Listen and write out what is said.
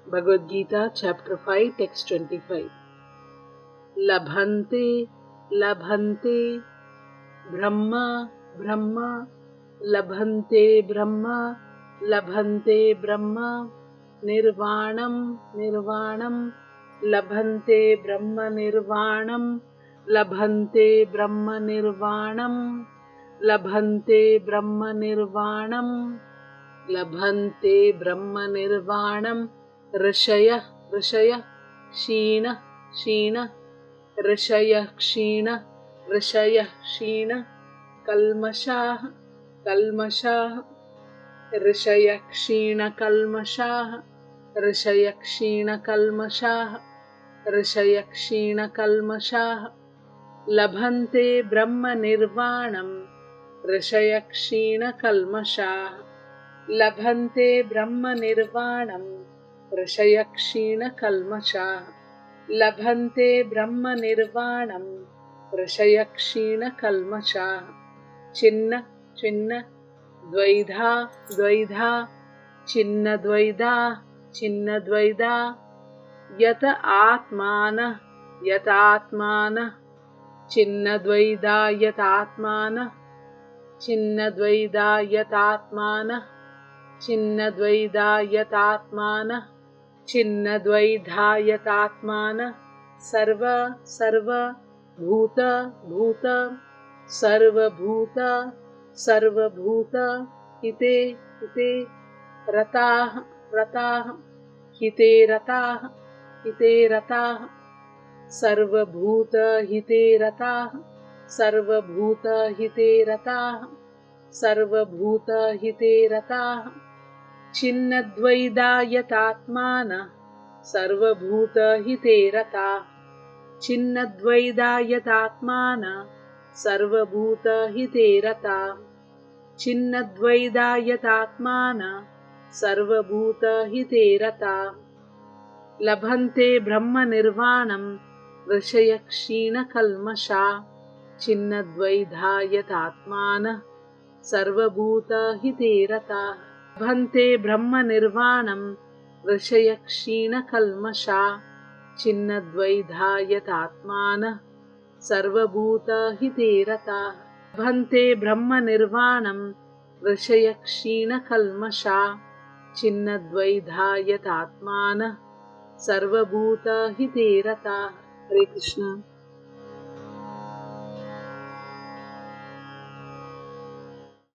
Bhagavad Gita, Chapter 5, Text 25. Labhante, labhante, Brahma, Brahma, labhante Brahma, labhante Brahma, Nirvanam, Nirvanam, labhante Brahma Nirvanam, labhante Brahma Nirvanam, labhante Brahma Nirvanam, labhante Brahma Nirvanam, Rishaya, Rishaya, Sheena, Sheena, Rishaya, Sheena, Rishaya, Sheena, Kalmashah, Kalmashah, Rishaya, Sheena, Kalmashah, Rishaya, Sheena, Kalmashah, Rishaya, Sheena, Kalmashah, Labhante Brahma Nirvanam, Rishaya, Sheena, Kalmashah, Labhante Brahma Nirvanam, Rishaya, Sheena, Kalmashah, Labhante Brahma Nirvanam, Rishaya, Sheena, Kalmashah, Chinna, Chinna, Dvaidha, Dvaidha, Chinna Dvaidha, Chinna Dvaidha, Yata Atmana, Yata Atmana, Chinna Dvaidha, Yata Atmana, Chinna Dvaidha, Yata Atmana, Chinna Dvaidha, Yata Atmana, Chinna Dvaidha, Yata Atmana, Sarva, Sarva, Bhuta, Bhuta, Sarva Bhuta, Sarva Bhuta, Hite, Hite, Ratah, Ratah, Hite Ratah, Hite Ratah, Sarva Bhuta Hite Ratah, Sarva Bhuta Hite Ratah, Sarva Bhuta Hite Ratah, Chinna Dvaida Yatatmana, Sarva Bhuta Hite Ratah, Chinna Dvaida Yatatmana, Sarva Bhuta Hite Ratah, Chinna Dvaida Yatatmana, Sarva Bhuta Hite Ratah, Labhante Brahma Nirvanam, Rishaya Ksheena Kalmasha, Chinna Dvaidha Yatatmana, Sarva Bhuta Hite Ratah, Labhante Brahma Nirvanam, Rishaya Ksheena Kalmasha, Chinna Dvaidha Yatatmana, Sarva Bhuta Hite Ratah, Labhante Brahma Nirvanam, Rishaya Ksheena Kalmasha, Chinna Dvaidha Yatatmana, Sarva Bhuta Hite Ratah. Hare Krishna.